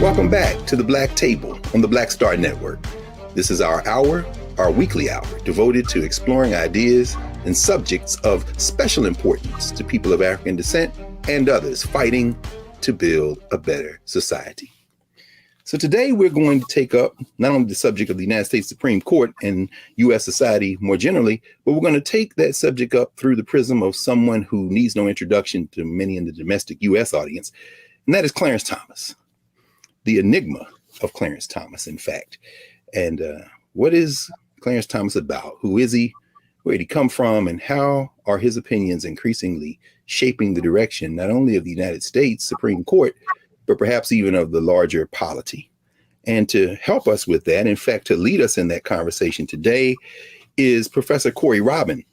Welcome back to the Black Table on the Black Star Network. This is our weekly hour, devoted to exploring ideas and subjects of special importance to people of African descent and others fighting to build a better society. So today we're going to take up not only the subject of the United States Supreme Court and U.S. society more generally, but we're going to take that subject up through the prism of someone who needs no introduction to many in the domestic U.S. audience, and that is Clarence Thomas, the Enigma of Clarence Thomas, in fact. And what is Clarence Thomas about? Who is he? Where did he come from? And how are his opinions increasingly shaping the direction not only of the United States Supreme Court, but perhaps even of the larger polity? And to help us with that, in fact, to lead us in that conversation today, is Professor Corey Robin.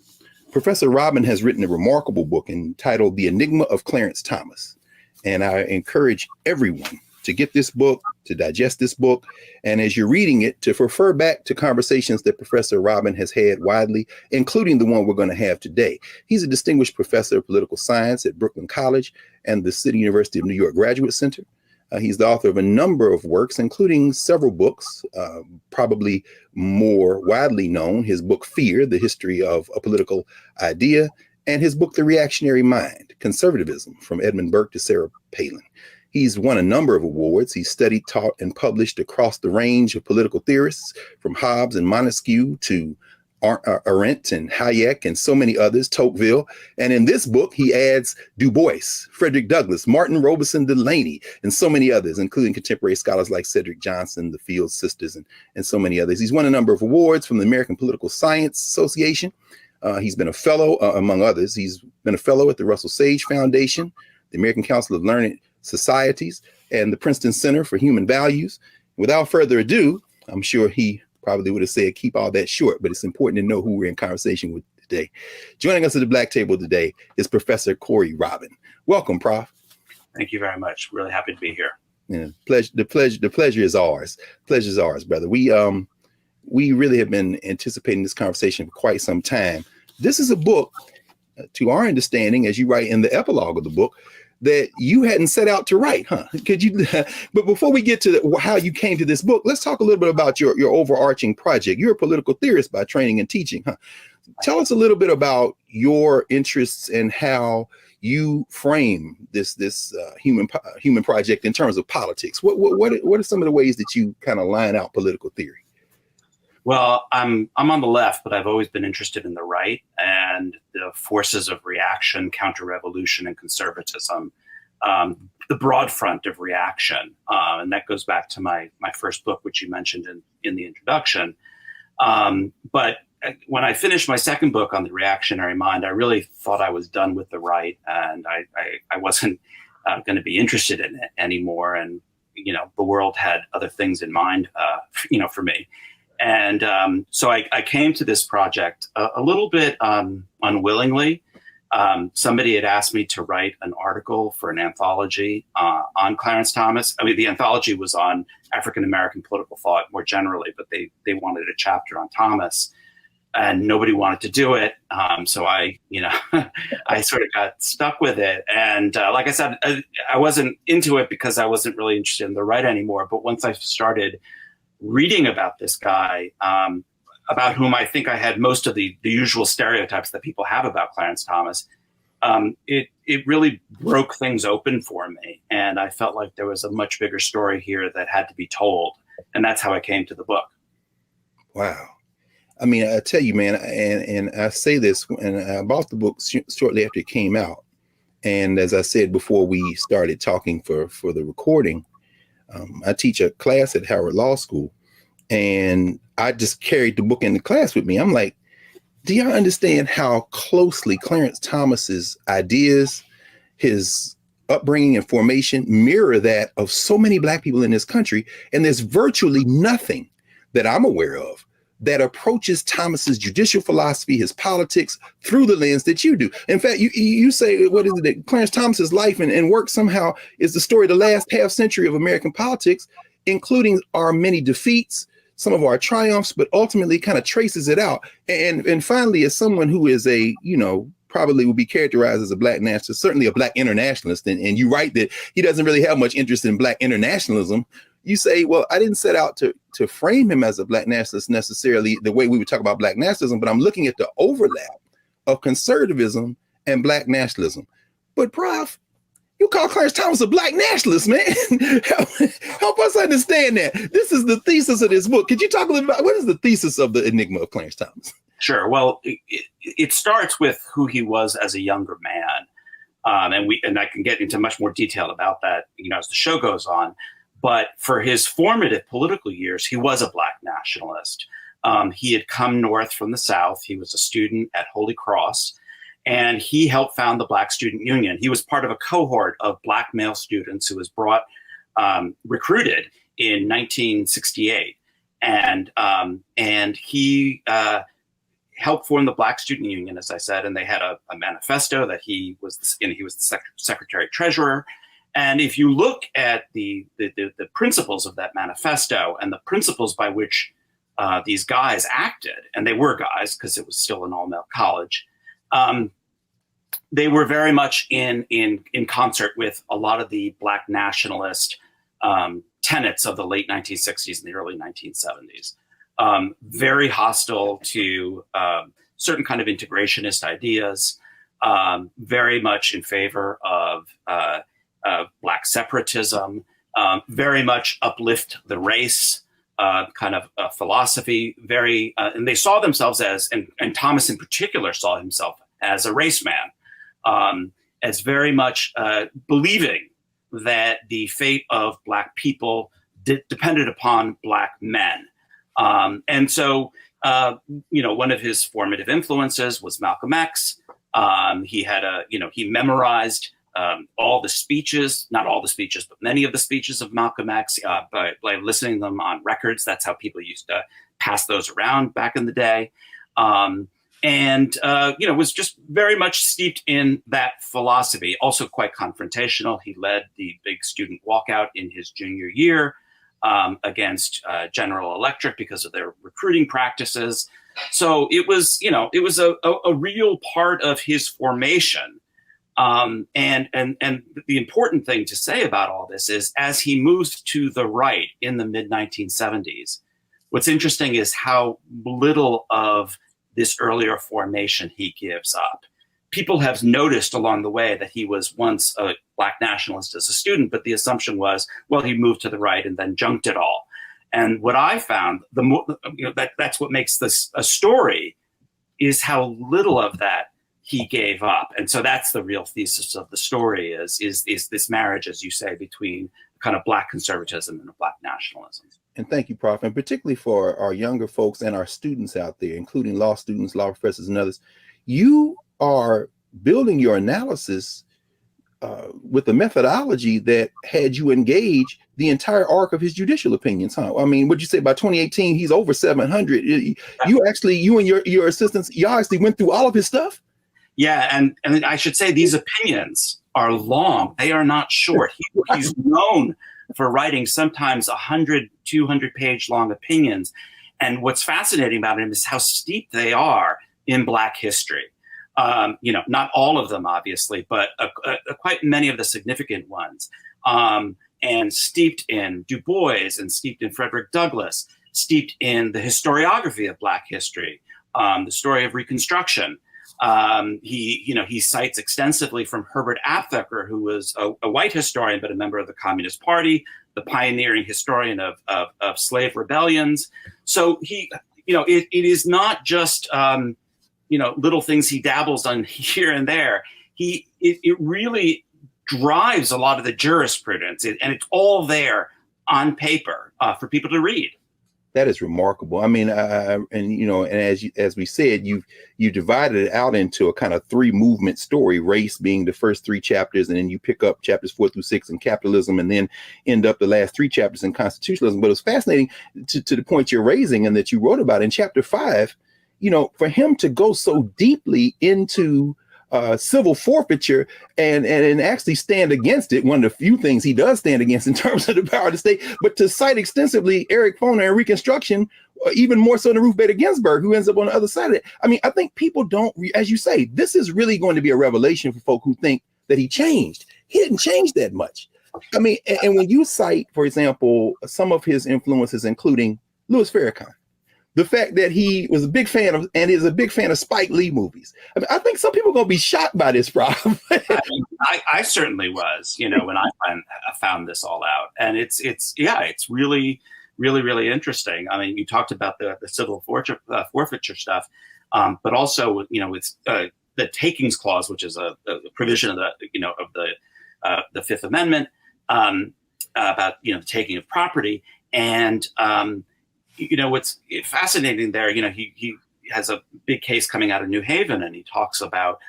Professor Robin has written a remarkable book entitled The Enigma of Clarence Thomas. And I encourage everyone to get this book, to digest this book, and as you're reading it, to refer back to conversations that Professor Robin has had widely, including the one we're going to have today. He's a distinguished professor of political science at Brooklyn College and the City University of New York Graduate Center. He's the author of a number of works, including several books, probably more widely known, his book, Fear, The History of a Political Idea, and his book, The Reactionary Mind, Conservatism, from Edmund Burke to Sarah Palin. He's won a number of awards. He's studied, taught, and published across the range of political theorists, from Hobbes and Montesquieu to Arendt and Hayek and so many others, Tocqueville. And in this book, he adds Du Bois, Frederick Douglass, Martin Robeson Delaney, and so many others, including contemporary scholars like Cedric Johnson, the Fields Sisters, and so many others. He's won a number of awards from the American Political Science Association. He's been a fellow, among others. He's been a fellow at the Russell Sage Foundation, the American Council of Learned Societies, and the Princeton Center for Human Values. Without further ado, I'm sure he probably would have said keep all that short, but it's important to know who we're in conversation with today. Joining us at the Black Table today is Professor Corey Robin. Welcome, Prof. Thank you very much. Really happy to be here. Yeah, the pleasure is ours. Pleasure is ours, brother. We really have been anticipating this conversation for quite some time. This is a book, to our understanding, as you write in the epilogue of the book, that you hadn't set out to write, huh? Could you? But before we get to how you came to this book, let's talk a little bit about your overarching project. You're a political theorist by training and teaching, huh? Tell us a little bit about your interests and how you frame this human project in terms of politics. What are some of the ways that you kind of line out political theory? Well, I'm on the left, but I've always been interested in the right and the forces of reaction, counter-revolution, and conservatism, the broad front of reaction. And that goes back to my first book, which you mentioned in the introduction. But when I finished my second book on the reactionary mind, I really thought I was done with the right, and I wasn't going to be interested in it anymore. And, the world had other things in mind, for me. And so I came to this project a little bit unwillingly. Somebody had asked me to write an article for an anthology on Clarence Thomas. I mean, the anthology was on African-American political thought more generally, but they wanted a chapter on Thomas, and nobody wanted to do it. So I I sort of got stuck with it. And like I said, I wasn't into it because I wasn't really interested in the right anymore. But once I started reading about this guy, about whom I think I had most of the usual stereotypes that people have about Clarence Thomas, it really broke things open for me. And I felt like there was a much bigger story here that had to be told. And that's how I came to the book. Wow. I mean, I tell you, man, and I say this, and I bought the book shortly after it came out. And as I said before we started talking for the recording, I teach a class at Howard Law School, and I just carried the book in the class with me. I'm like, do y'all understand how closely Clarence Thomas's ideas, his upbringing and formation mirror that of so many Black people in this country? And there's virtually nothing that I'm aware of that approaches Thomas's judicial philosophy, his politics, through the lens that you do. In fact, you say, what is it, that Clarence Thomas's life and work somehow is the story of the last half century of American politics, including our many defeats, some of our triumphs, but ultimately kind of traces it out. And finally, as someone who is a, probably would be characterized as a black nationalist, certainly a black internationalist. And you write that he doesn't really have much interest in black internationalism. You say, well, I didn't set out to frame him as a black nationalist necessarily the way we would talk about black nationalism, but I'm looking at the overlap of conservatism and black nationalism. But Prof, you call Clarence Thomas a black nationalist, man. Help us understand that. This is the thesis of this book. Could you talk a little about what is the thesis of the Enigma of Clarence Thomas? Sure. Well, it starts with who he was as a younger man, and I can get into much more detail about that, as the show goes on. But for his formative political years, he was a black nationalist. He had come north from the South. He was a student at Holy Cross, and he helped found the Black Student Union. He was part of a cohort of black male students who was recruited in 1968. And he helped form the Black Student Union, as I said, and they had a manifesto that he was the secretary treasurer. And if you look at the principles of that manifesto and the principles by which these guys acted, and they were guys because it was still an all-male college, they were very much in concert with a lot of the black nationalist tenets of the late 1960s and the early 1970s. Very hostile to certain kind of integrationist ideas, very much in favor of black separatism, very much uplift the race kind of philosophy, and they saw themselves as, and Thomas in particular saw himself as a race man, as very much believing that the fate of black people depended upon black men. And so, one of his formative influences was Malcolm X. He had he memorized all the speeches, not all the speeches, but many of the speeches of Malcolm X by listening to them on records. That's how people used to pass those around back in the day. Was just very much steeped in that philosophy, also quite confrontational. He led the big student walkout in his junior year against General Electric because of their recruiting practices. So it was a real part of his formation. And the important thing to say about all this is, as he moves to the right in the mid 1970s, what's interesting is how little of this earlier formation he gives up. People have noticed along the way that he was once a black nationalist as a student, but the assumption was, well, he moved to the right and then junked it all. And what I found, that's what makes this a story, is how little of that he gave up. And so that's the real thesis of the story is this marriage, as you say, between kind of black conservatism and black nationalism. And thank you, Prof. And particularly for our younger folks and our students out there, including law students, law professors, and others, you are building your analysis with a methodology that had you engage the entire arc of his judicial opinions, huh? I mean, what'd you say, by 2018, he's over 700. You and your assistants, y'all actually went through all of his stuff? Yeah, and I should say these opinions are long. They are not short. He's known for writing sometimes 100, 200-page long opinions. And what's fascinating about him is how steep they are in Black history. Not all of them, obviously, but quite many of the significant ones. And steeped in Du Bois and steeped in Frederick Douglass, steeped in the historiography of Black history, the story of Reconstruction. He cites extensively from Herbert Aptheker, who was a white historian, but a member of the Communist Party, the pioneering historian of slave rebellions. So it is not just, little things he dabbles on here and there. It really drives a lot of the jurisprudence, and it's all there on paper for people to read. That is remarkable. I mean, as we said, you divided it out into a kind of 3-movement story, race being the first 3 chapters, and then you pick up chapters 4 through 6 in capitalism, and then end up the last 3 chapters in constitutionalism. But it's fascinating to the point you're raising and that you wrote about in chapter 5, for him to go so deeply into civil forfeiture and actually stand against it. One of the few things he does stand against in terms of the power of the state, but to cite extensively Eric Foner and Reconstruction, or even more so than Ruth Bader Ginsburg, who ends up on the other side of it. I mean, I think people don't, as you say, this is really going to be a revelation for folk who think that he changed. He didn't change that much. I mean, and when you cite, for example, some of his influences, including Louis Farrakhan, the fact that he was a big fan of, and is a big fan of Spike Lee movies. I mean, I think some people are going to be shocked by this problem. I certainly was, when I found this all out, and it's really, really, really interesting. I mean, you talked about the civil forfeiture stuff, but also, it's the takings clause, which is a provision of the Fifth Amendment about the taking of property, and what's fascinating there, he has a big case coming out of New Haven, and he talks about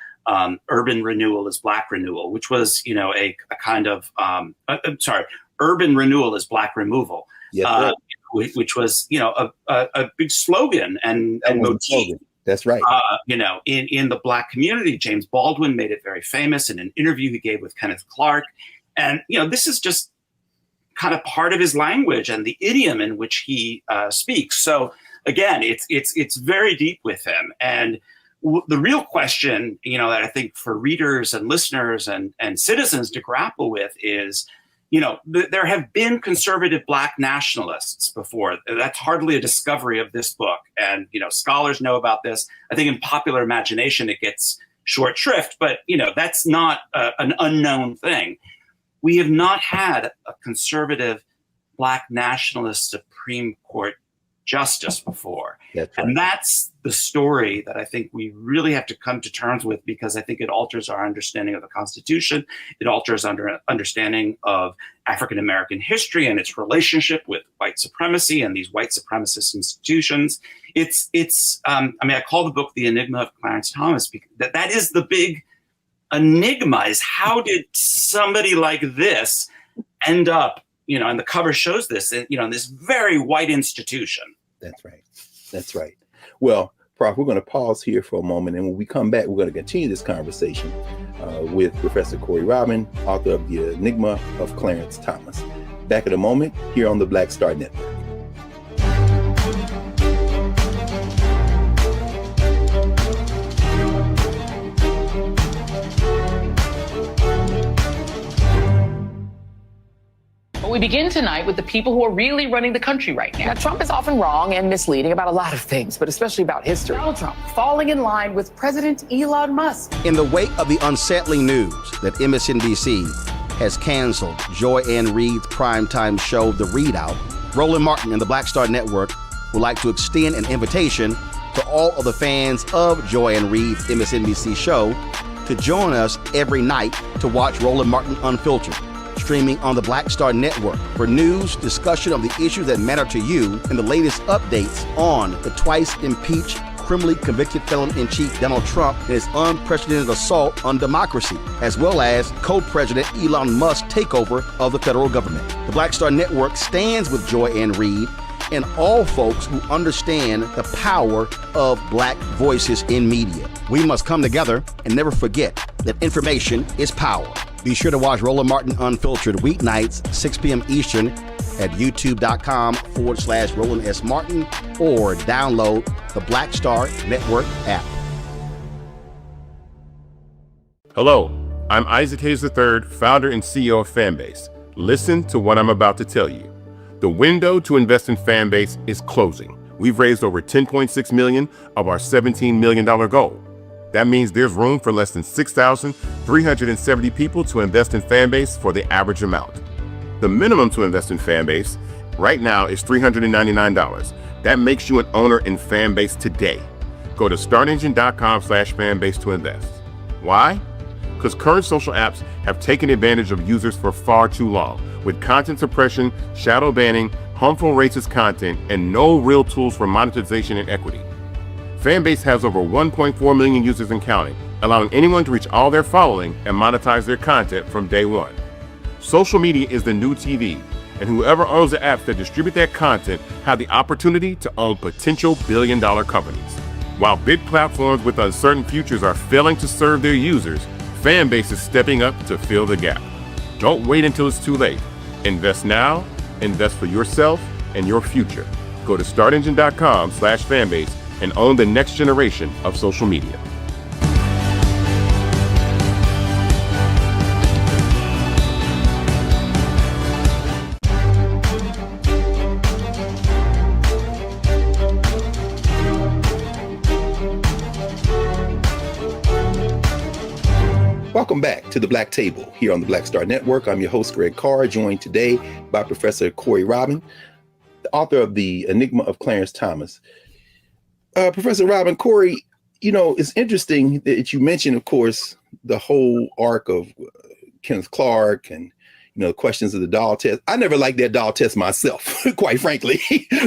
urban renewal as Black renewal, which was, a kind of, urban renewal as Black removal, which was, a big slogan and motif. That's right. In the Black community. James Baldwin made it very famous in an interview he gave with Kenneth Clark. And, this is just kind of part of his language and the idiom in which he speaks. So again, it's very deep with him. And the real question, that I think for readers and listeners and citizens to grapple with is, there have been conservative Black nationalists before. That's hardly a discovery of this book. And, scholars know about this. I think in popular imagination, it gets short shrift, but, that's not an unknown thing. We have not had a conservative Black nationalist Supreme Court justice before. That's right. And that's the story that I think we really have to come to terms with, because I think it alters our understanding of the Constitution. It alters our understanding of African-American history and its relationship with white supremacy and these white supremacist institutions. I call the book The Enigma of Clarence Thomas, because that is the big enigma, is how did somebody like this end up, and the cover shows this, in this very white institution. That's right. That's right. Well, Prof, we're going to pause here for a moment, and when we come back, we're going to continue this conversation with Professor Corey Robin, author of The Enigma of Clarence Thomas. Back in a moment here on the Black Star Network. We begin tonight with the people who are really running the country right now. Now, Trump is often wrong and misleading about a lot of things, but especially about history. Donald Trump falling in line with President Elon Musk. In the wake of the unsettling news that MSNBC has canceled Joy Ann Reid's primetime show, The Readout, Roland Martin and the Black Star Network would like to extend an invitation to all of the fans of Joy Ann Reid's MSNBC show to join us every night to watch Roland Martin Unfiltered, streaming on the Black Star Network for news, discussion of the issues that matter to you, and the latest updates on the twice impeached, criminally convicted felon-in-chief Donald Trump and his unprecedented assault on democracy, as well as co-president Elon Musk's takeover of the federal government. The Black Star Network stands with Joy Ann Reid and all folks who understand the power of Black voices in media. We must come together and never forget that information is power. Be sure to watch Roland Martin Unfiltered weeknights, 6 p.m. Eastern at youtube.com/Roland S. Martin, or download the Black Star Network app. Hello, I'm Isaac Hayes III, founder and CEO of Fanbase. Listen to what I'm about to tell you. The window to invest in Fanbase is closing. We've raised over $10.6 million of our $17 million goal. That means there's room for less than 6,370 people to invest in Fanbase for the average amount. The minimum to invest in Fanbase right now is $399. That makes you an owner in Fanbase today. Go to startengine.com/fanbase to invest. Why? Because current social apps have taken advantage of users for far too long, with content suppression, shadow banning, harmful racist content, and no real tools for monetization and equity. Fanbase has over 1.4 million users and counting, allowing anyone to reach all their following and monetize their content from day one. Social media is the new TV, and whoever owns the apps that distribute that content have the opportunity to own potential billion-dollar companies. While big platforms with uncertain futures are failing to serve their users, Fanbase is stepping up to fill the gap. Don't wait until it's too late. Invest now, invest for yourself and your future. Go to startengine.com/fanbase and own the next generation of social media. Welcome back to the Black Table here on the Black Star Network. I'm your host, Greg Carr, joined today by Professor Corey Robin, the author of the Enigma of Clarence Thomas. Professor Robin, Corey, it's interesting that you mentioned, of course, the whole arc of Kenneth Clark and, questions of the doll test. I never liked that doll test myself, quite frankly,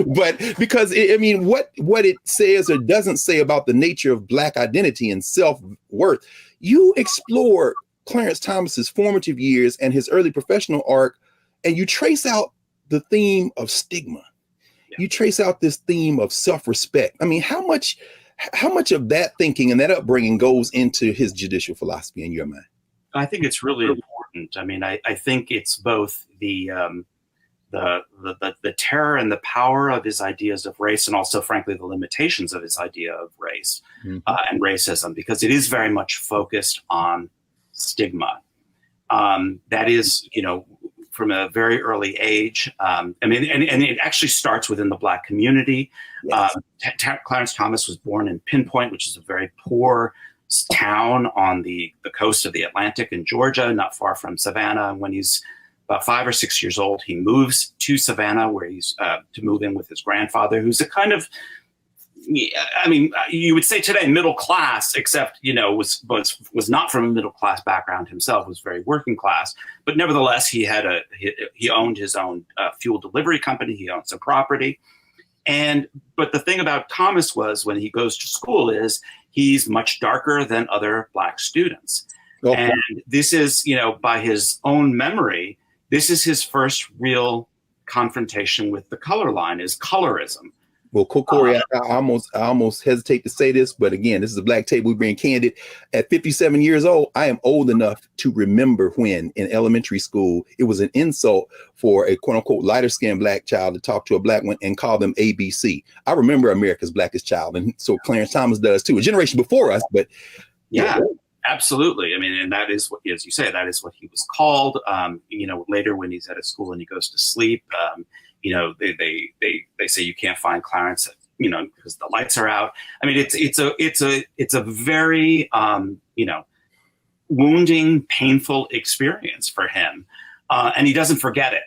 but because, what it says or doesn't say about the nature of Black identity and self-worth. You explore Clarence Thomas's formative years and his early professional arc, and you trace out the theme of stigma. Yeah. You trace out this theme of self-respect. I mean, how much of that thinking and that upbringing goes into his judicial philosophy in your mind? I think it's really important. I mean, I think it's both the terror and the power of his ideas of race, and also, frankly, the limitations of his idea of race and racism, because it is very much focused on stigma. That is, from a very early age. And it actually starts within the Black community. Yes. Clarence Thomas was born in Pinpoint, which is a very poor town on the coast of the Atlantic in Georgia, not far from Savannah. And when he's about 5 or 6 years old, he moves to Savannah, where he's to move in with his grandfather, who's a kind of, you would say today middle class, except was not from a middle class background himself, was very working class. But nevertheless, he owned his own fuel delivery company. He owned some property. But the thing about Thomas was, when he goes to school, is he's much darker than other Black students. Okay. And this is, by his own memory, this is his first real confrontation with the color line, is colorism. Well, Corey, I almost hesitate to say this, but again, this is a Black Table. We're being candid. At 57 years old, I am old enough to remember when in elementary school, it was an insult for a quote unquote lighter skinned Black child to talk to a Black one and call them ABC. I remember America's Blackest Child. And so Clarence Thomas does too, a generation before us, but yeah. Absolutely. I mean, and that is what, as you say, that is what he was called. Later when he's at a school and he goes to sleep, they say you can't find Clarence, because the lights are out. I mean, it's a very, wounding, painful experience for him. And he doesn't forget it.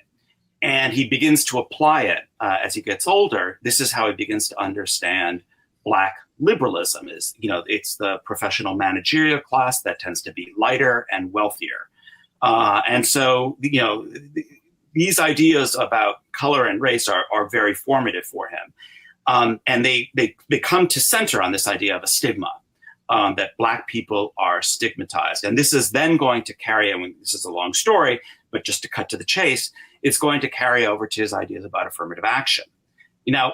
And he begins to apply it as he gets older. This is how he begins to understand Black liberalism. Is, it's the professional managerial class that tends to be lighter and wealthier. And so, these ideas about color and race are very formative for him. And they come to center on this idea of a stigma, that Black people are stigmatized. And this is then going to carry, this is a long story, but just to cut to the chase, it's going to carry over to his ideas about affirmative action.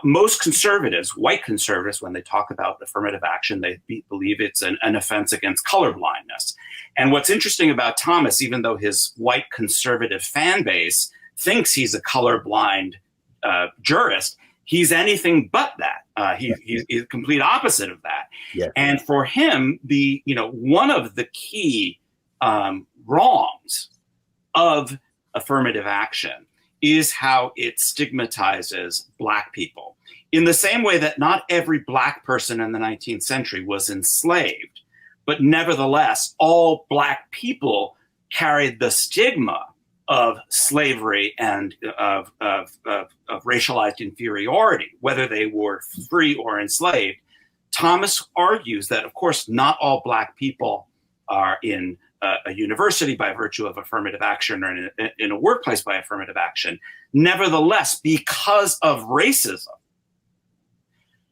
Most conservatives, white conservatives, when they talk about affirmative action, they believe it's an offense against colorblindness. And what's interesting about Thomas, even though his white conservative fan base thinks he's a colorblind jurist, he's anything but that. He's the complete opposite of that. Yeah. And for him, one of the key wrongs of affirmative action is how it stigmatizes Black people. In the same way that not every Black person in the 19th century was enslaved, but nevertheless, all Black people carried the stigma of slavery and of racialized inferiority, whether they were free or enslaved. Thomas argues that, of course, not all Black people are in a university by virtue of affirmative action, or in a workplace by affirmative action. Nevertheless, because of racism,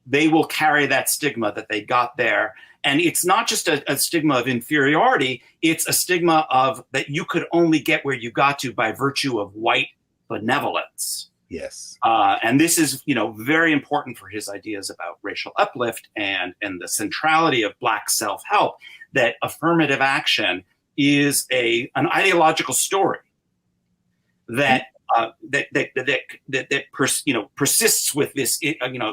they will carry that stigma that they got there. And it's not just a stigma of inferiority, it's a stigma of that you could only get where you got to by virtue of white benevolence. Yes. And this is, very important for his ideas about racial uplift and the centrality of Black self-help, that affirmative action is an ideological story that persists with this,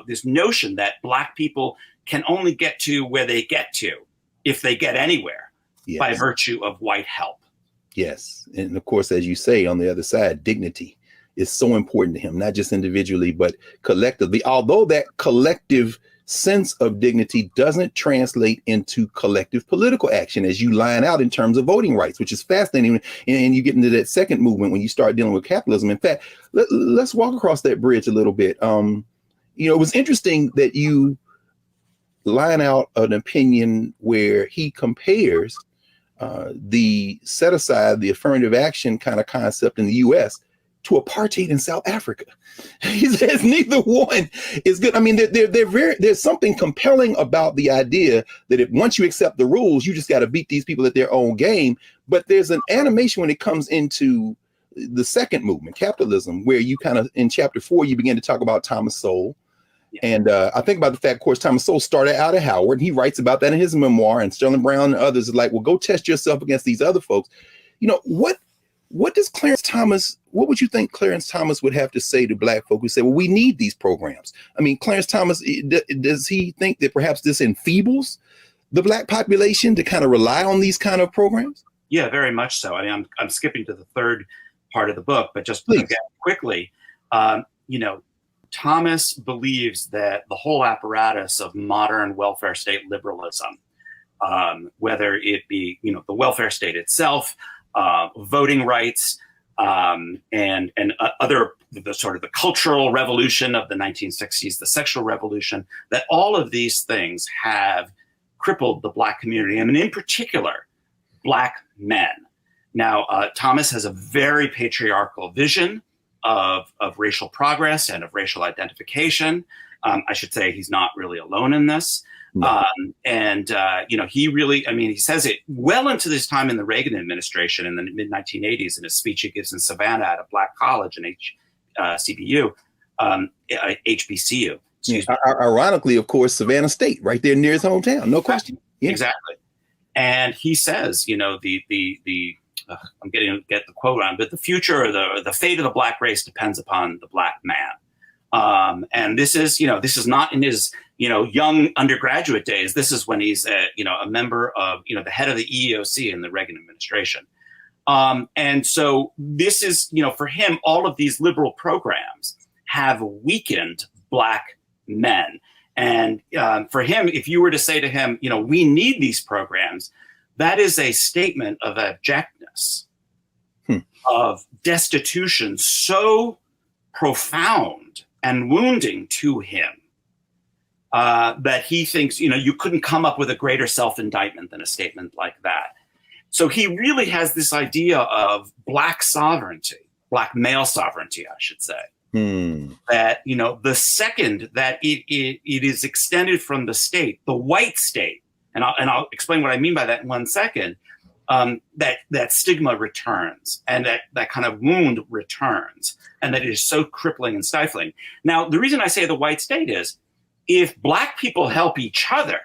this notion that Black people can only get to where they get to, if they get anywhere, by virtue of white help. Yes. And of course, as you say, on the other side, dignity is so important to him, not just individually, but collectively, although that collective sense of dignity doesn't translate into collective political action, as you line out in terms of voting rights, which is fascinating. And you get into that second movement when you start dealing with capitalism. In fact, let's walk across that bridge a little bit. It was interesting that you line out an opinion where he compares the set aside, the affirmative action kind of concept in the US to apartheid in South Africa. He says neither one is good. I mean, there's something compelling about the idea that if once you accept the rules, you just got to beat these people at their own game. But there's an animation when it comes into the second movement, capitalism, where you kind of, in chapter 4, you begin to talk about Thomas Sowell. Yeah. And I think about the fact, of course, Thomas Sowell started out at Howard, and he writes about that in his memoir, and Sterling Brown and others are like, well, go test yourself against these other folks. What does Clarence Thomas, what would you think Clarence Thomas would have to say to Black folk who say, well, we need these programs? I mean, Clarence Thomas, does he think that perhaps this enfeebles the Black population to kind of rely on these kind of programs? Yeah, very much so. I mean, I'm skipping to the third part of the book, but just Please. Again, quickly, Thomas believes that the whole apparatus of modern welfare state liberalism, whether it be, the welfare state itself, voting rights, and other, the sort of the cultural revolution of the 1960s, the sexual revolution, that all of these things have crippled the Black community, and in particular, Black men. Now, Thomas has a very patriarchal vision of racial progress and of racial identification. I should say he's not really alone in this. No. He really, he says it well into this time in the Reagan administration in the mid 1980s in a speech he gives in Savannah at a Black college in HBCU. Ironically, of course, Savannah State, right there near his hometown. No question. Yeah. Exactly. And he says, I'm getting get the quote on, but the future or the fate of the Black race depends upon the Black man. And this is not in his, young undergraduate days. This is when he's, a member of, the head of the EEOC in the Reagan administration. And so this is, for him, all of these liberal programs have weakened Black men. And for him, if you were to say to him, we need these programs, that is a statement of abjectness, of destitution so profound and wounding to him that he thinks, you couldn't come up with a greater self-indictment than a statement like that. So he really has this idea of Black sovereignty, Black male sovereignty, I should say. That, the second that it is extended from the state, the white state, and I'll explain what I mean by that in 1 second, that stigma returns and that kind of wound returns, and that it is so crippling and stifling. Now, the reason I say the white state is if Black people help each other,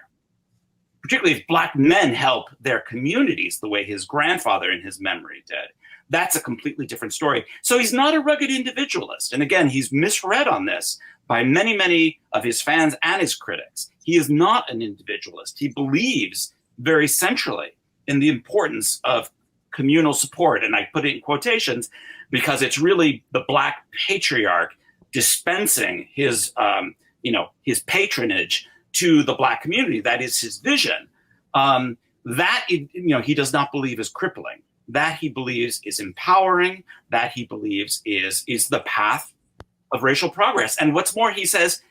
particularly if Black men help their communities the way his grandfather in his memory did, that's a completely different story. So he's not a rugged individualist. And again, he's misread on this by many, many of his fans and his critics. He is not an individualist. He believes very centrally in the importance of communal support. And I put it in quotations because it's really the Black patriarch dispensing his patronage to the Black community. That is his vision. He does not believe is crippling. That he believes is empowering. That he believes is the path of racial progress. And what's more, he says,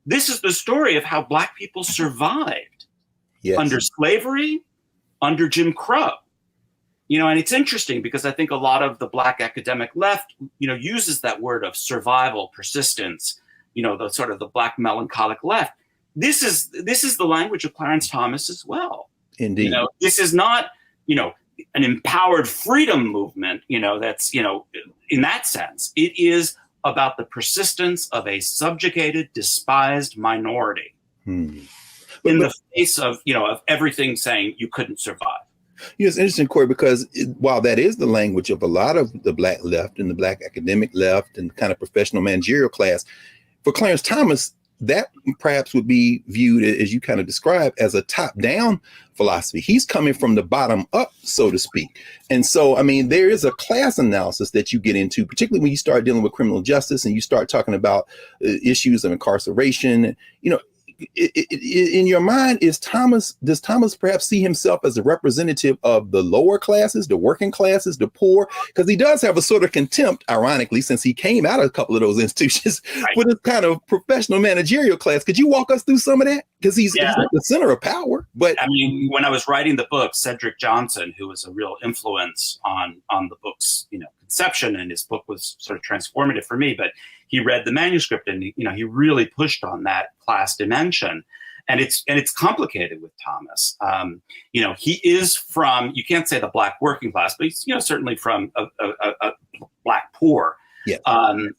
this is the story of how Black people survived under slavery, under Jim Crow. And it's interesting because I think a lot of the Black academic left, uses that word of survival, persistence, the sort of the Black melancholic left. This is the language of Clarence Thomas as well. Indeed. This is not, an empowered freedom movement, that's, in that sense. It is about the persistence of a subjugated, despised minority in the face of, of everything saying you couldn't survive. It's interesting, Corey, because while that is the language of a lot of the Black left and the Black academic left and kind of professional managerial class, for Clarence Thomas, that perhaps would be viewed, as you kind of described, as a top-down philosophy. He's coming from the bottom up, so to speak. And so, I mean, there is a class analysis that you get into, particularly when you start dealing with criminal justice and you start talking about issues of incarceration. In your mind, does Thomas perhaps see himself as a representative of the lower classes, the working classes, the poor? Because he does have a sort of contempt, ironically, since he came out of a couple of those institutions, right, for this kind of professional managerial class. Could you walk us through some of that? Because he's at the center of power. But I mean, when I was writing the book, Cedric Johnson, who was a real influence on the book's conception, and his book was sort of transformative for me, but he read the manuscript and he really pushed on that class dimension, and it's complicated with Thomas. He is from, you can't say the Black working class, but he's certainly from a Black poor. Yeah.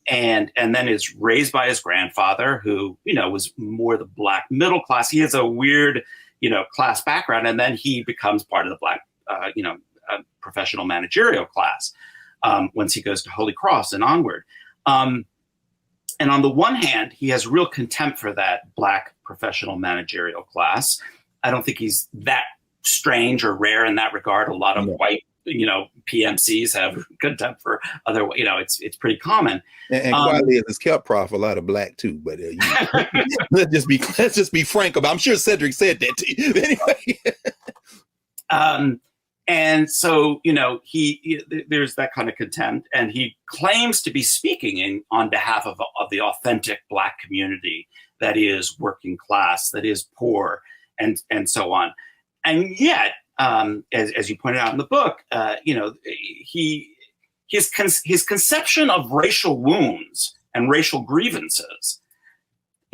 And then is raised by his grandfather, who was more the Black middle class. He has a weird class background, and then he becomes part of the Black professional managerial class once he goes to Holy Cross and onward. And on the one hand, he has real contempt for that Black professional managerial class. I don't think he's that strange or rare in that regard. A lot of white, PMCs have contempt for other, it's pretty common. And quietly as it's kept, Prof, a lot of Black too. But let's just be frank about. I'm sure Cedric said that to you anyway. And so, there's that kind of contempt, and he claims to be speaking on behalf of the authentic Black community that is working class, that is poor, and so on. And yet, as you pointed out in the book, his conception of racial wounds and racial grievances,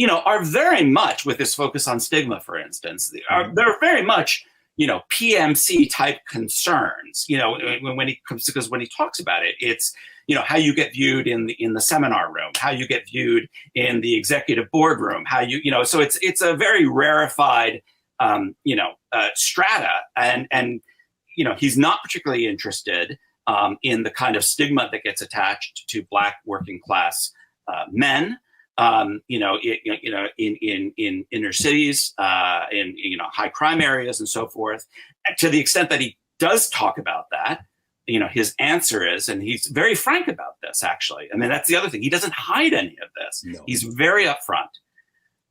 are very much, with his focus on stigma, for instance, they're very much PMC type concerns, because when he talks about it, it's, how you get viewed in the seminar room, how you get viewed in the executive boardroom, how so it's a very rarefied, strata. And he's not particularly interested in the kind of stigma that gets attached to Black working class men. In inner cities, in high crime areas and so forth. And to the extent that he does talk about that, his answer is, and he's very frank about this, actually. I mean, that's the other thing. He doesn't hide any of this. No. He's very upfront.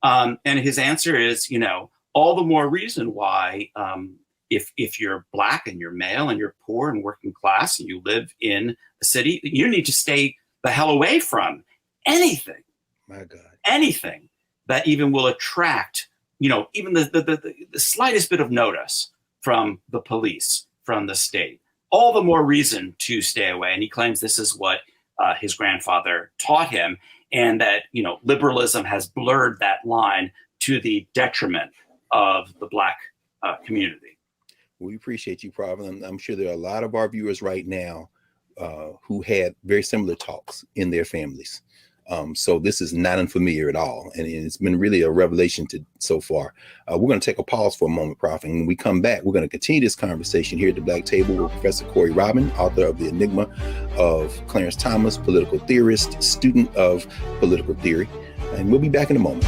And his answer is, all the more reason why, if you're Black and you're male and you're poor and working class and you live in a city, you need to stay the hell away from anything. My God. Anything that even will attract, even the slightest bit of notice from the police, from the state. All the more reason to stay away. And he claims this is what his grandfather taught him, and that, liberalism has blurred that line to the detriment of the Black community. We appreciate you, Prof. I'm sure there are a lot of our viewers right now who had very similar talks in their families. So this is not unfamiliar at all. And it's been really a revelation so far. We're going to take a pause for a moment, Prof. And when we come back, we're going to continue this conversation here at the Black Table with Professor Corey Robin, author of The Enigma of Clarence Thomas, political theorist, student of political theory. And we'll be back in a moment.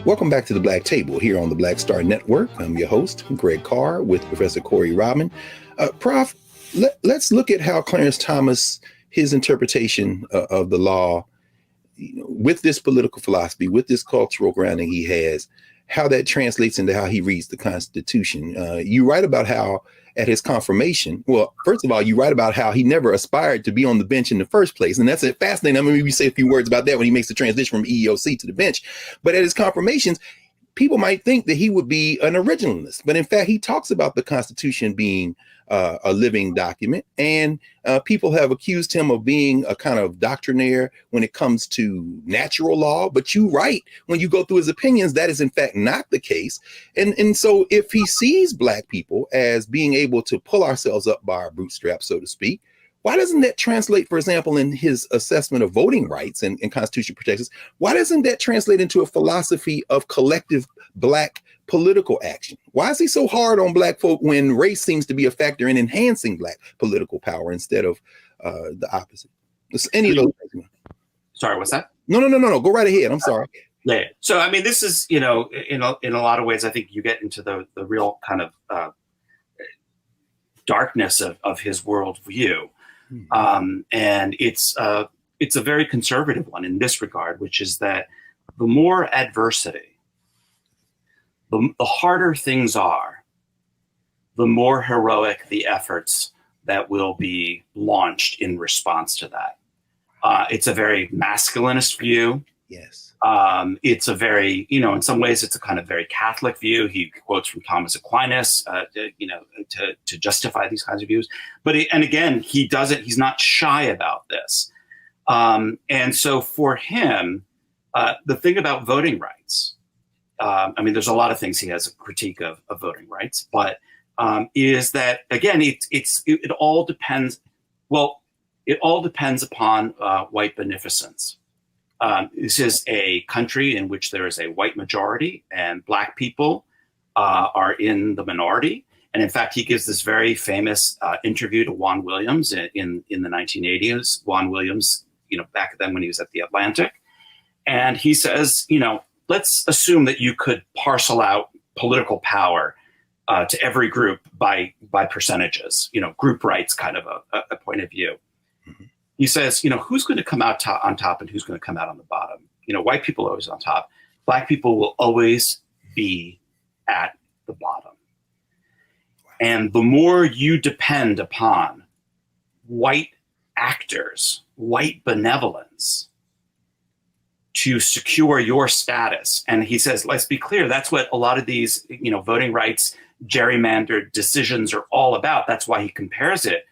Welcome back to the Black Table here on the Black Star Network. I'm your host, Greg Carr, with Professor Corey Robin. Prof, let's look at how Clarence Thomas, his interpretation of the law, with this political philosophy, with this cultural grounding he has, how that translates into how he reads the Constitution. You write about how at his confirmation, well, first of all, you write about how he never aspired to be on the bench in the first place. And that's fascinating. I mean, maybe say a few words about that when he makes the transition from EEOC to the bench. But at his confirmations, people might think that he would be an originalist, but in fact, he talks about the Constitution being a living document, and people have accused him of being a kind of doctrinaire when it comes to natural law. But you write, when you go through his opinions, that is in fact not the case. And so if he sees Black people as being able to pull ourselves up by our bootstraps, so to speak, why doesn't that translate, for example, in his assessment of voting rights and constitutional protections? Why doesn't that translate into a philosophy of collective Black political action? Why is he so hard on Black folk when race seems to be a factor in enhancing Black political power instead of the opposite? Any of those things? Sorry, what's that? No. Go right ahead. I'm sorry. Yeah. So, I mean, this is, in a lot of ways, I think you get into the real kind of darkness of his worldview. And it's a very conservative one in this regard, which is that the more adversity, the harder things are, the more heroic the efforts that will be launched in response to that. It's a very masculinist view. Yes. It's a very, in some ways, it's a kind of very Catholic view. He quotes from Thomas Aquinas, to justify these kinds of views. But again, he's not shy about this. And so for him, the thing about voting rights, I mean, there's a lot of things he has a critique of voting rights, but is that, again, it all depends. Well, it all depends upon white beneficence. This is a country in which there is a white majority and Black people are in the minority. And in fact, he gives this very famous interview to Juan Williams in the 1980s. Juan Williams, back then when he was at the Atlantic. And he says, let's assume that you could parcel out political power to every group by percentages, group rights kind of a point of view. Mm-hmm. He says, who's going to come out on top and who's going to come out on the bottom? White people are always on top. Black people will always be at the bottom. And the more you depend upon white actors, white benevolence to secure your status. And he says, let's be clear, that's what a lot of these, voting rights, gerrymandered decisions are all about. That's why he compares it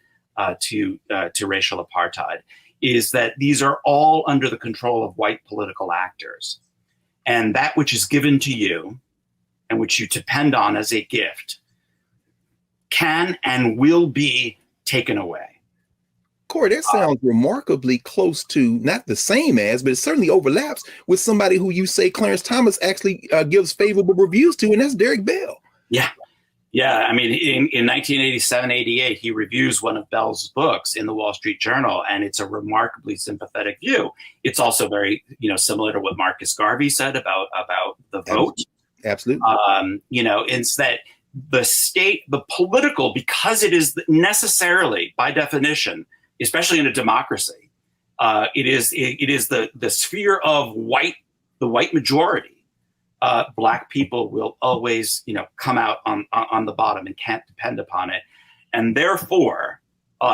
to racial apartheid, is that these are all under the control of white political actors. And that which is given to you and which you depend on as a gift can and will be taken away. Corey, that sounds remarkably close to, not the same as, but it certainly overlaps with somebody who you say Clarence Thomas actually gives favorable reviews to, and that's Derek Bell. Yeah. Yeah, I mean, in 1987-88, he reviews one of Bell's books in the Wall Street Journal, and it's a remarkably sympathetic view. It's also very, similar to what Marcus Garvey said about the vote. Absolutely. It's that the state, the political, because it is necessarily, by definition, especially in a democracy, it is the sphere of the white majority. Black people will always, come out on the bottom and can't depend upon it, and therefore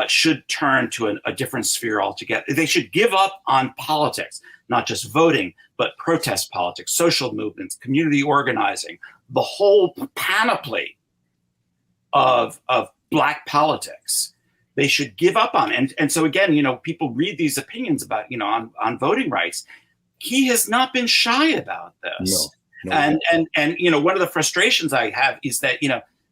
should turn to a different sphere altogether. They should give up on politics, not just voting, but protest politics, social movements, community organizing, the whole panoply of Black politics. They should give up on. And so again, people read these opinions about, on voting rights. He has not been shy about this. No. And one of the frustrations I have is that,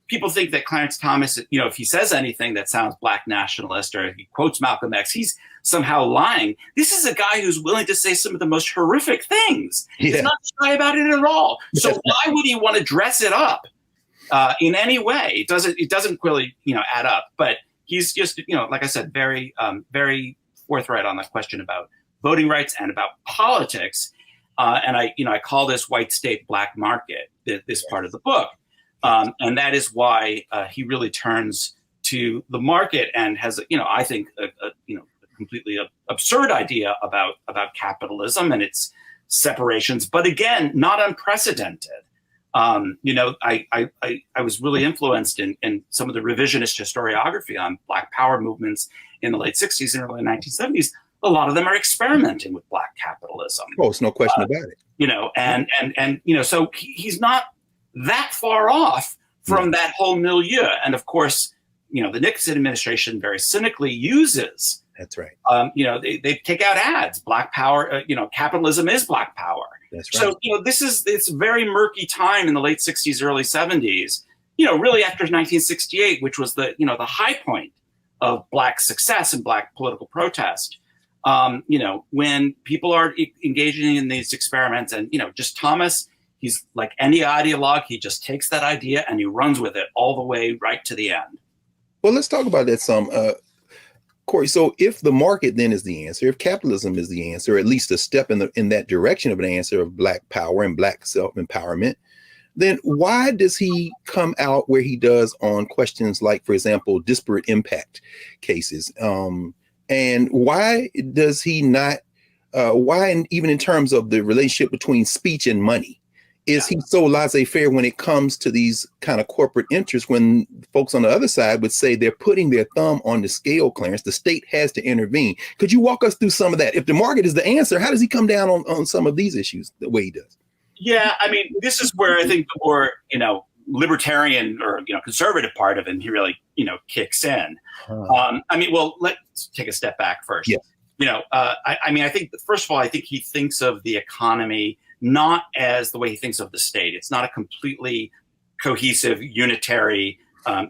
people think that Clarence Thomas, if he says anything that sounds Black nationalist or he quotes Malcolm X, he's somehow lying. This is a guy who's willing to say some of the most horrific things. Yeah. He's not shy about it at all. So why would he want to dress it up in any way? It doesn't really, add up. But he's just, like I said, very, very forthright on the question about voting rights and about politics. And I call this white state black market, this part of the book. And that is why he really turns to the market and has, I think, a completely absurd idea about capitalism and its separations. But again, not unprecedented. I was really influenced in some of the revisionist historiography on Black power movements in the late 60s and early 1970s a lot of them are experimenting with black capitalism. Oh, it's no question about it. So he's not that far off from that whole milieu. And of course, the Nixon administration very cynically uses. That's right. They take out ads. Black power. Capitalism is black power. That's right. So it's a very murky time in the late 60s, early 70s. Really after 1968, which was the high point of black success and black political protest. When people are engaging in these experiments, and just Thomas, he's like any ideologue. He just takes that idea and he runs with it all the way right to the end. Well, let's talk about that some, Corey. So if the market then is the answer, if capitalism is the answer, or at least a step in that direction of an answer of black power and black self-empowerment, then why does he come out where he does on questions like, for example, disparate impact cases? And why does he not, even in terms of the relationship between speech and money, is he so laissez-faire when it comes to these kind of corporate interests, when folks on the other side would say they're putting their thumb on the scale, Clarence, the state has to intervene? Could you walk us through some of that? If the market is the answer, how does he come down on some of these issues the way he does? Yeah, I mean, this is where I think the more, libertarian or, conservative part of him, he really, kicks in. Let's take a step back first. Yeah. I think, first of all, I think he thinks of the economy not as the way he thinks of the state. It's not a completely cohesive, unitary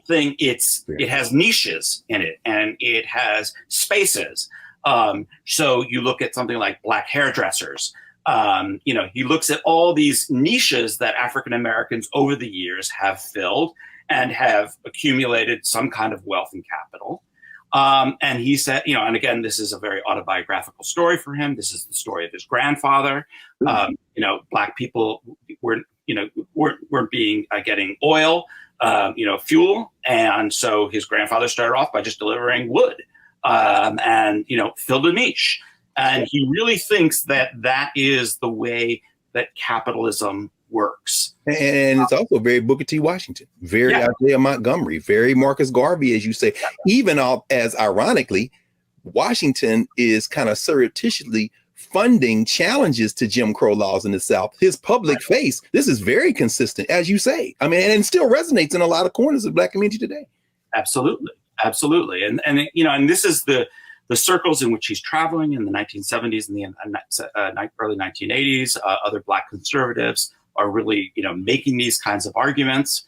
thing. It has niches in it, and it has spaces. So you look at something like black hairdressers. He looks at all these niches that African Americans over the years have filled and have accumulated some kind of wealth and capital. And he said, and again, this is a very autobiographical story for him. This is the story of his grandfather. Black people weren't getting oil, fuel. And so his grandfather started off by just delivering wood, and filled a niche. And he really thinks that is the way that capitalism works. And it's also very Booker T. Washington, very Isaiah Montgomery, very Marcus Garvey, as you say. Even as ironically, Washington is kind of surreptitiously funding challenges to Jim Crow laws in the South. His public face, this is very consistent, as you say. I mean, and it still resonates in a lot of corners of the Black community today. Absolutely. And this is the circles in which he's traveling in the 1970s and the early 1980s. Other Black conservatives are really, making these kinds of arguments.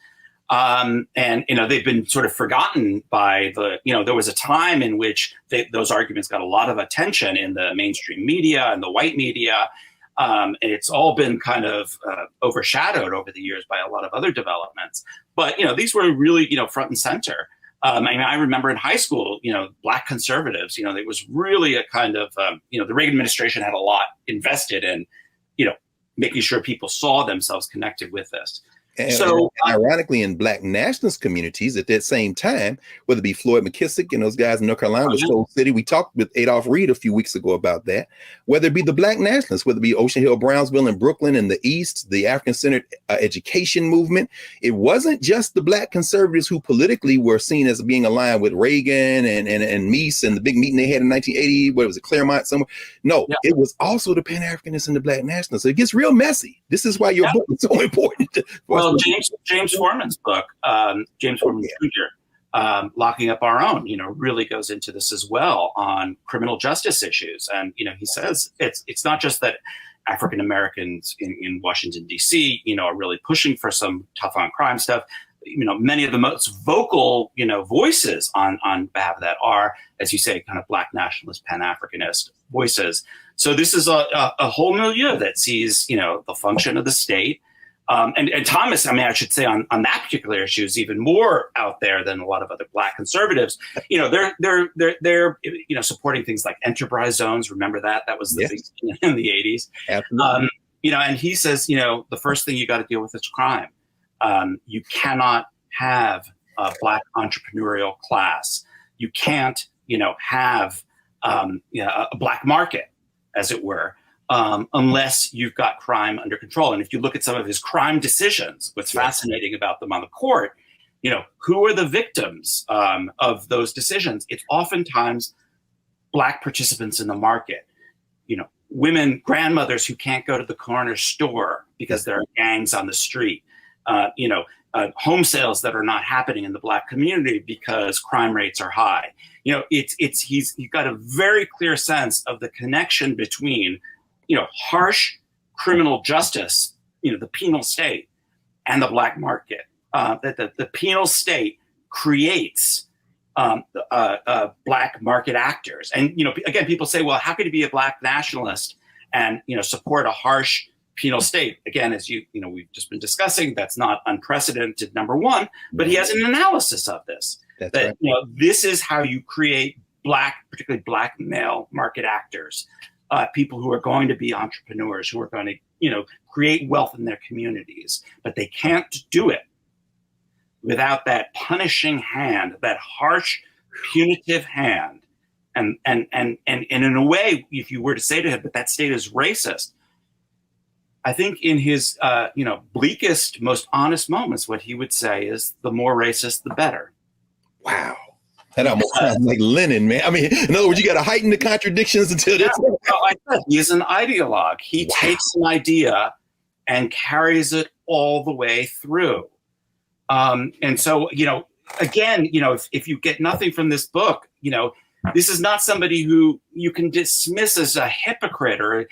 And they've been sort of forgotten by there was a time in which those arguments got a lot of attention in the mainstream media and the white media. And it's all been kind of overshadowed over the years by a lot of other developments. But, these were really, front and center. I remember in high school, Black conservatives, it was really a kind of, the Reagan administration had a lot invested in, making sure people saw themselves connected with this. And ironically, in Black nationalist communities at that same time, whether it be Floyd McKissick and those guys in North Carolina with Soul City, we talked with Adolph Reed a few weeks ago about that, whether it be the Black nationalists, whether it be Ocean Hill, Brownsville, and Brooklyn in the East, the African-centered education movement, it wasn't just the Black conservatives who politically were seen as being aligned with Reagan and Meese and the big meeting they had in 1980, what was it, Claremont somewhere? No, it was also the Pan-Africanists and the Black nationalists. So it gets real messy. This is why your book is so important. James Foreman's book, James Foreman Jr., Locking Up Our Own, really goes into this as well on criminal justice issues. And, he says it's not just that African Americans in Washington, D.C., are really pushing for some tough on crime stuff. Many of the most vocal, voices on behalf of that are, as you say, kind of Black nationalist, Pan-Africanist voices. So this is a whole milieu that sees, the function of the state. And Thomas, I should say on that particular issue is even more out there than a lot of other Black conservatives. They're supporting things like enterprise zones. Remember that was the big thing in the 80s. Absolutely. And he says, the first thing you got to deal with is crime. You cannot have a Black entrepreneurial class. You can't, have a Black market, as it were. Unless you've got crime under control. And if you look at some of his crime decisions, what's fascinating about them on the court, who are the victims of those decisions? It's oftentimes Black participants in the market, women, grandmothers who can't go to the corner store because there are gangs on the street, home sales that are not happening in the Black community because crime rates are high. He's got a very clear sense of the connection between, harsh criminal justice, the penal state, and the Black market. That the penal state creates Black market actors. And, again, people say, well, how could you be a Black nationalist and, support a harsh penal state? Again, as we've just been discussing, that's not unprecedented, number one, but he has an analysis of this. That's that, right. This is how you create particularly Black male market actors, people who are going to be entrepreneurs, who are going to, create wealth in their communities, but they can't do it without that punishing hand, that harsh, punitive hand. And in a way, if you were to say to him, but that state is racist, I think in his, bleakest, most honest moments, what he would say is, the more racist, the better. Wow. That almost sounds like Lenin, man. I mean, in other words, you got to heighten the contradictions until this. I said, he's an ideologue. He takes an idea and carries it all the way through. And so, again, if you get nothing from this book, this is not somebody who you can dismiss as a hypocrite or,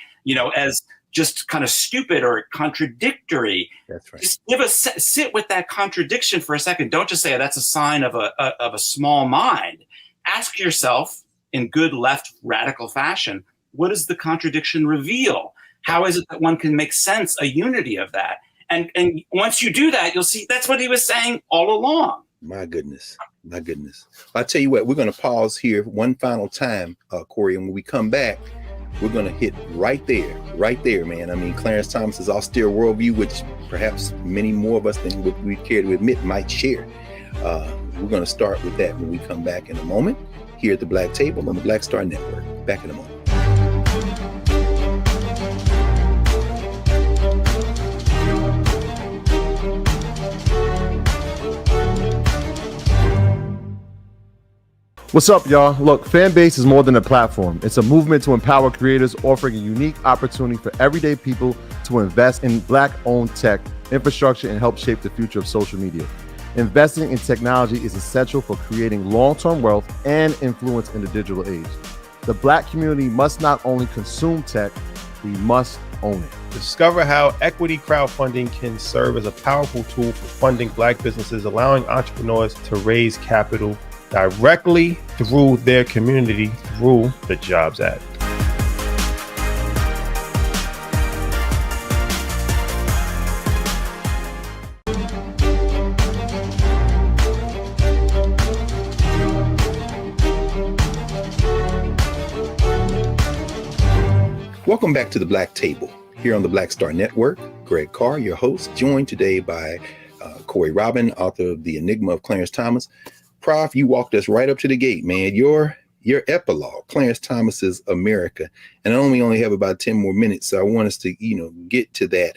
as just kind of stupid or contradictory. That's right. Just sit with that contradiction for a second. Don't just say that's a sign of a small mind. Ask yourself in good left radical fashion, what does the contradiction reveal? How is it that one can make sense, a unity of that? And once you do that, you'll see that's what he was saying all along. My goodness. I'll tell you what, we're going to pause here one final time, Corey. And when we come back, we're going to hit right there, man. I mean, Clarence Thomas's austere worldview, which perhaps many more of us than what we care to admit might share. We're going to start with that when we come back in a moment here at the Black Table on the Black Star Network. Back in a moment. What's up, y'all? Look, Fanbase is more than a platform. It's a movement to empower creators, offering a unique opportunity for everyday people to invest in Black-owned tech, infrastructure, and help shape the future of social media. Investing in technology is essential for creating long-term wealth and influence in the digital age. The Black community must not only consume tech, we must own it. Discover how equity crowdfunding can serve as a powerful tool for funding Black businesses, allowing entrepreneurs to raise capital directly through their community through the Jobs Act. Welcome back to the Black Table here on the Black Star Network. Greg Carr, your host, joined today by Corey Robin, author of The Enigma of Clarence Thomas. Prof, you walked us right up to the gate, man. Your epilogue, Clarence Thomas's America, and I only have about 10 more minutes, so I want us to get to that.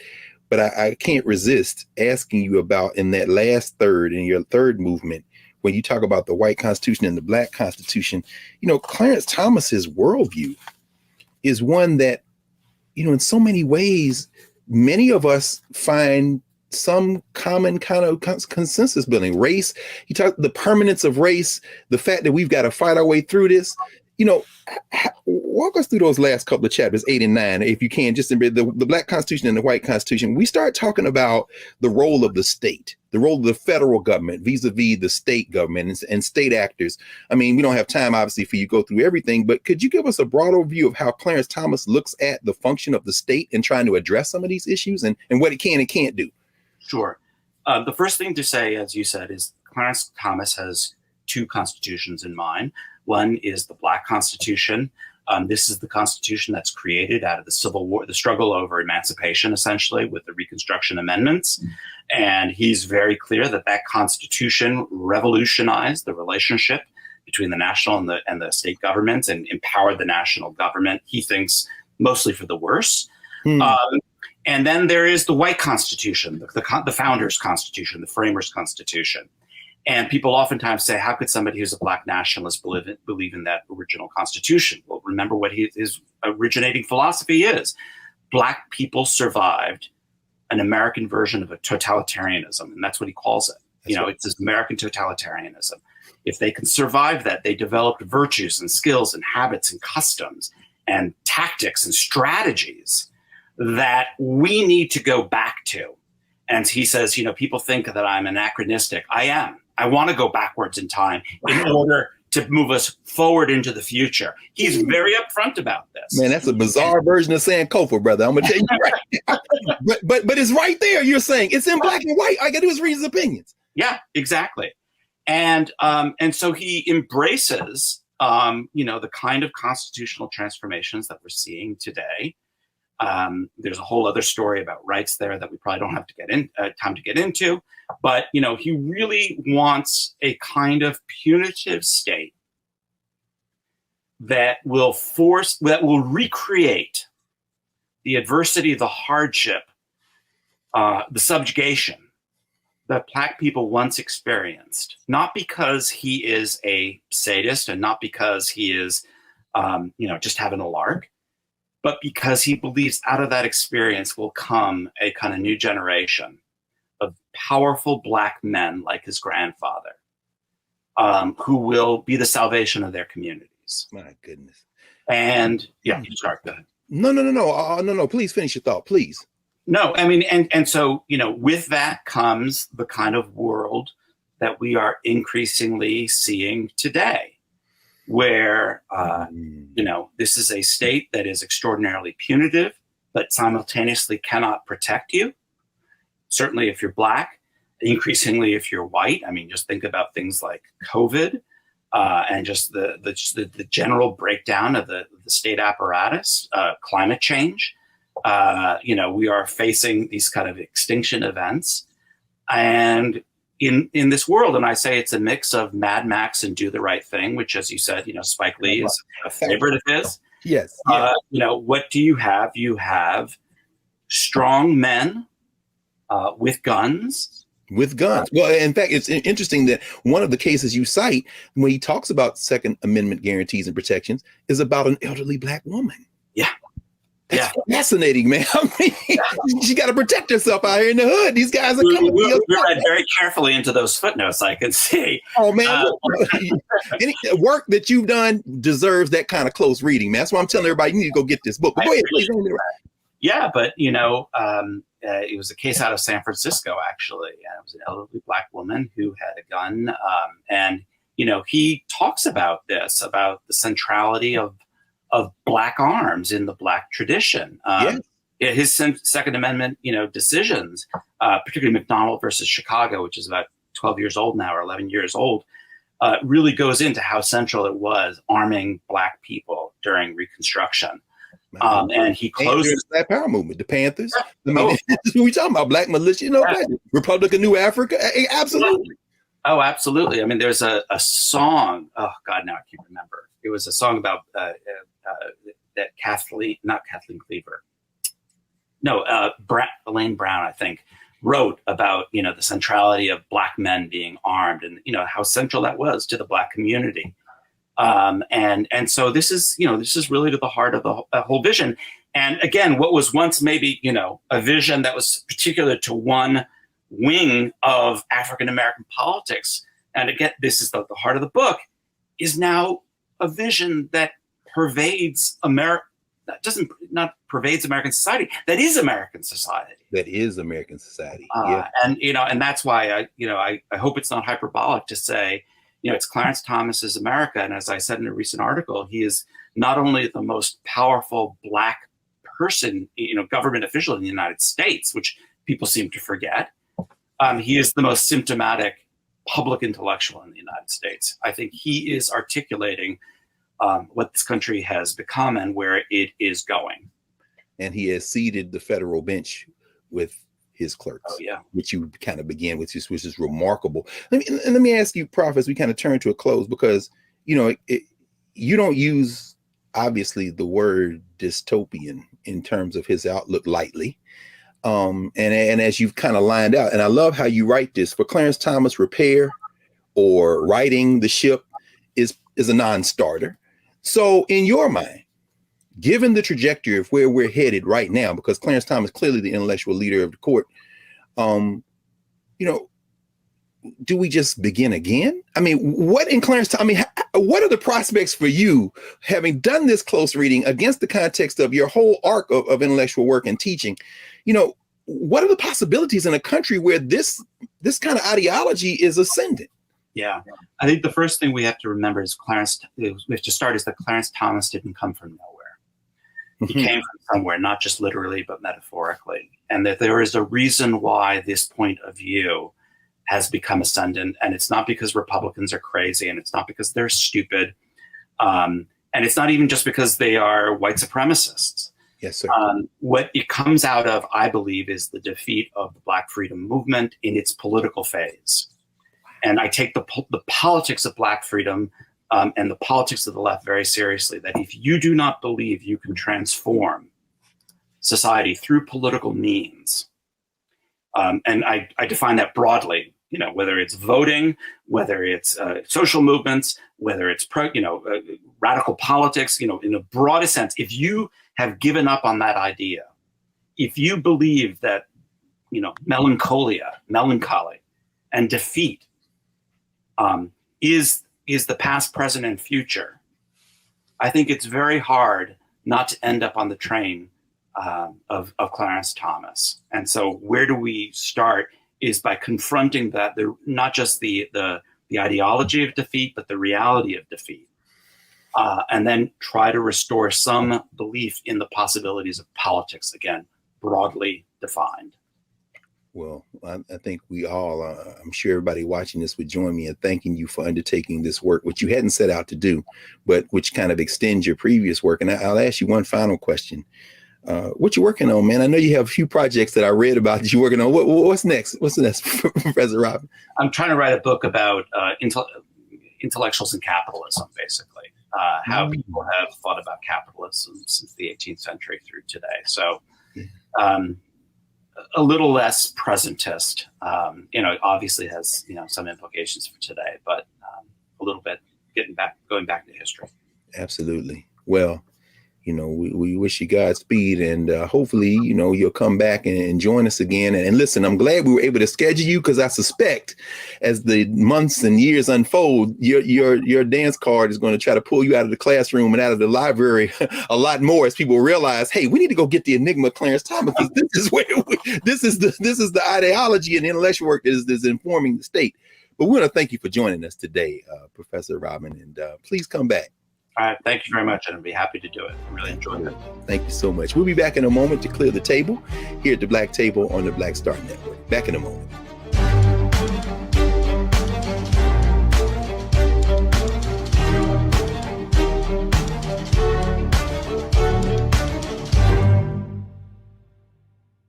But I can't resist asking you about in that last third, in your third movement, when you talk about the white Constitution and the Black Constitution. Clarence Thomas's worldview is one that, in so many ways, many of us find some common kind of consensus building. Race, he talked the permanence of race, the fact that we've got to fight our way through this. Walk us through those last couple of chapters, 8 and 9, if you can, just in the Black Constitution and the White Constitution. We start talking about the role of the state, the role of the federal government vis-a-vis the state government and state actors. I mean, we don't have time, obviously, for you to go through everything, but could you give us a broader view of how Clarence Thomas looks at the function of the state and trying to address some of these issues and what it can and can't do? Sure. The first thing to say, as you said, is Clarence Thomas has two constitutions in mind. One is the Black Constitution. This is the Constitution that's created out of the Civil War, the struggle over emancipation, essentially, with the Reconstruction Amendments. And he's very clear that that Constitution revolutionized the relationship between the national and the state governments and empowered the national government, he thinks, mostly for the worse. And then there is the White Constitution, the Founders' Constitution, the Framers' Constitution. And people oftentimes say, how could somebody who's a black nationalist believe in that original Constitution? Well, remember what his originating philosophy is. Black people survived an American version of a totalitarianism, and that's what he calls it. It's this American totalitarianism. If they can survive that, they developed virtues and skills and habits and customs and tactics and strategies that we need to go back to. And he says, people think that I'm anachronistic. I am. I want to go backwards in time in order to move us forward into the future. He's very upfront about this. Man, that's a bizarre version of Sankofa, brother. I'm gonna tell you right. but it's right there. You're saying it's in black and white. All I gotta do is read his opinions. Yeah, exactly. And so he embraces the kind of constitutional transformations that we're seeing today. There's a whole other story about rights there that we probably don't have to get in time to get into, but he really wants a kind of punitive state that will recreate the adversity, the hardship, the subjugation that black people once experienced, not because he is a sadist and not because he is just having a lark, but because he believes out of that experience will come a kind of new generation of powerful black men like his grandfather, who will be the salvation of their communities. My goodness. And yeah, you start. Go ahead. No. Please finish your thought, please. No, I mean, and so, with that comes the kind of world that we are increasingly seeing today, where, this is a state that is extraordinarily punitive, but simultaneously cannot protect you. Certainly if you're black, increasingly if you're white. I mean, just think about things like COVID and just the general breakdown of the state apparatus, climate change. We are facing these kind of extinction events. And in this world, and I say it's a mix of Mad Max and Do the Right Thing, which, as you said, Spike Lee is a favorite of his. Yes. What do you have? You have strong men with guns. With guns. Well, in fact, it's interesting that one of the cases you cite when he talks about Second Amendment guarantees and protections is about an elderly black woman. Yeah. That's fascinating, man. I mean, she got to protect herself out here in the hood. These guys are coming. We read very carefully into those footnotes, I can see. Oh, man. Any work that you've done deserves that kind of close reading, man. That's why I'm telling everybody, you need to go get this book. But go ahead, please. Yeah, but, it was a case out of San Francisco, actually. And it was an elderly black woman who had a gun. And he talks about this, about the centrality of black arms in the black tradition. His Second Amendment, decisions, particularly McDonald versus Chicago, which is about 12 years old now or 11 years old, really goes into how central it was arming black people during Reconstruction. And he closes that power movement, the Panthers. I mean, we talking about black militia, Republic of New Africa. Absolutely. Oh, absolutely. I mean, there's a song. Oh God, now I can't remember. It was a song about that not Kathleen Cleaver. No, Elaine Brown, I think, wrote about the centrality of black men being armed and how central that was to the black community. And so this is really to the heart of the whole vision. And again, what was once maybe a vision that was particular to one wing of African American politics, and again, this is the heart of the book, is now a vision that pervades America. That not pervades American society. That is American society. That is American society. And that's why I hope it's not hyperbolic to say, it's Clarence Thomas's America. And as I said in a recent article, he is not only the most powerful black person, government official in the United States, which people seem to forget. He is the most symptomatic public intellectual in the United States. I think he is articulating what this country has become and where it is going. And he has seeded the federal bench with his clerks, which you kind of began with, which is remarkable. Let me ask you, Prof, as we kind of turn to a close, because, you don't use, obviously, the word dystopian in terms of his outlook lightly. And as you've kind of lined out, and I love how you write this, for Clarence Thomas, repair, or righting the ship is a non-starter. So in your mind, given the trajectory of where we're headed right now, because Clarence Thomas is clearly the intellectual leader of the court, do we just begin again? I mean, what are the prospects for you, having done this close reading against the context of your whole arc of intellectual work and teaching? What are the possibilities in a country where this kind of ideology is ascendant? Yeah, I think the first thing we have to remember is that Clarence Thomas didn't come from nowhere. He came from somewhere, not just literally, but metaphorically. And that there is a reason why this point of view has become ascendant. And it's not because Republicans are crazy, and it's not because they're stupid. And it's not even just because they are white supremacists. Yes, sir. What it comes out of, I believe, is the defeat of the Black freedom movement in its political phase. And I take the politics of Black freedom and the politics of the left very seriously, that if you do not believe you can transform society through political means, and I define that broadly, whether it's voting, whether it's social movements, whether it's radical politics, in the broadest sense, if you have given up on that idea, if you believe that, melancholy and defeat is the past, present, and future, I think it's very hard not to end up on the train of Clarence Thomas. And so where do we start is by confronting that, not just the ideology of defeat, but the reality of defeat. And then try to restore some belief in the possibilities of politics, again, broadly defined. Well, I think we all, I'm sure everybody watching this would join me in thanking you for undertaking this work, which you hadn't set out to do, but which kind of extends your previous work. And I'll ask you one final question. What you working on, man? I know you have a few projects that I read about that you're working on. What's next? What's next, Professor Robin? I'm trying to write a book about intellectuals and capitalism, basically. How people have thought about capitalism since the 18th century through today. So a little less presentist, obviously has, some implications for today, but a little bit going back to history. Absolutely. Well, we wish you Godspeed, and hopefully, you'll come back and join us again. And listen, I'm glad we were able to schedule you, because I suspect as the months and years unfold, your dance card is going to try to pull you out of the classroom and out of the library a lot more, as people realize, hey, we need to go get the Enigma of Clarence Thomas, because this is the ideology and intellectual work that is informing the state. But we want to thank you for joining us today, Professor Robin, and please come back. All right. Thank you very much. And I'd be happy to do it. I really enjoyed it. Thank you so much. We'll be back in a moment to clear the table here at the Black Table on the Black Star Network. Back in a moment.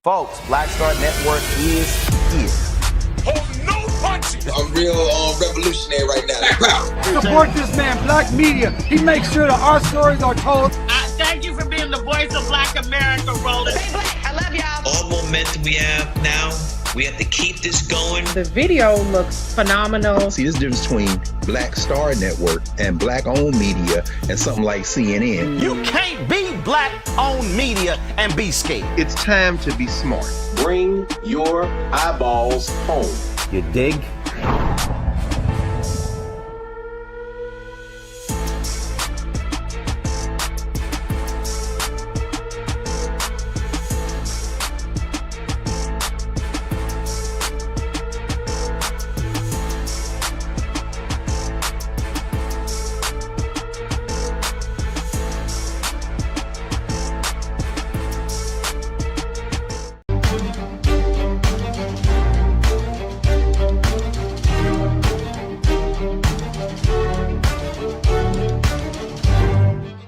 Folks, Black Star Network is here. I'm real revolutionary right now. Support this man, Black Media. He makes sure that our stories are told. Thank you for being the voice of Black America, Roland. Stay black. I love y'all. All momentum we have now, we have to keep this going. The video looks phenomenal. See, this difference between Black Star Network and Black-owned media and something like CNN. You can't be Black-owned media and be scared. It's time to be smart. Bring your eyeballs home. You dig?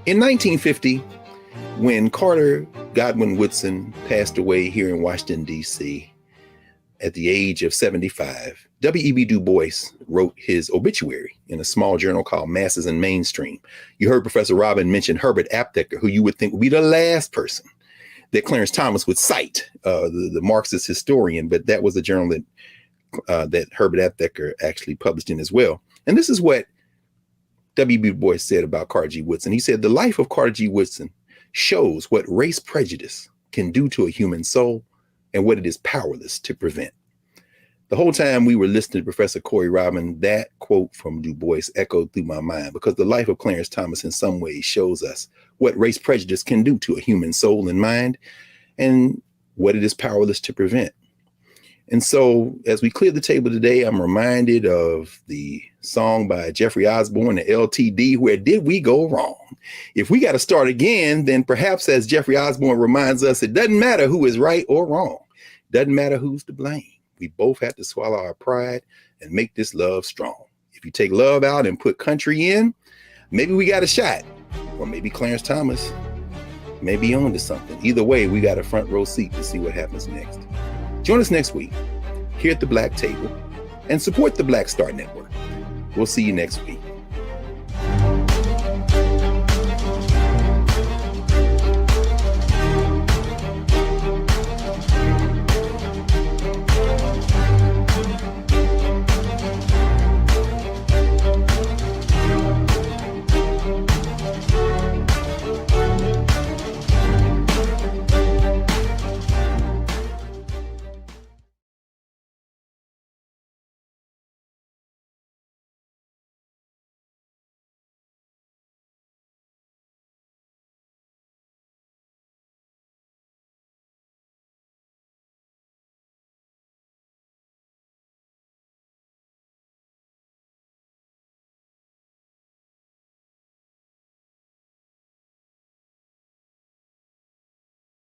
In 1950, when Carter Godwin Woodson passed away here in Washington, D.C., at the age of 75, W.E.B. Du Bois wrote his obituary in a small journal called Masses and Mainstream. You heard Professor Robin mention Herbert Aptheker, who you would think would be the last person that Clarence Thomas would cite, the Marxist historian, but that was a journal that that Herbert F. Decker actually published in as well. And this is what W.B. Du Bois said about Carter G. Woodson. He said, the life of Carter G. Woodson shows what race prejudice can do to a human soul and what it is powerless to prevent. The whole time we were listening to Professor Corey Robin, that quote from Du Bois echoed through my mind, because the life of Clarence Thomas in some ways shows us what race prejudice can do to a human soul and mind and what it is powerless to prevent. And so as we clear the table today, I'm reminded of the song by Jeffrey Osborne, the LTD, Where Did We Go Wrong? If we got to start again, then perhaps, as Jeffrey Osborne reminds us, it doesn't matter who is right or wrong. Doesn't matter who's to blame. We both have to swallow our pride and make this love strong. If you take love out and put country in, maybe we got a shot. Or maybe Clarence Thomas may be on to something. Either way, we got a front row seat to see what happens next. Join us next week here at the Black Table and support the Black Star Network. We'll see you next week.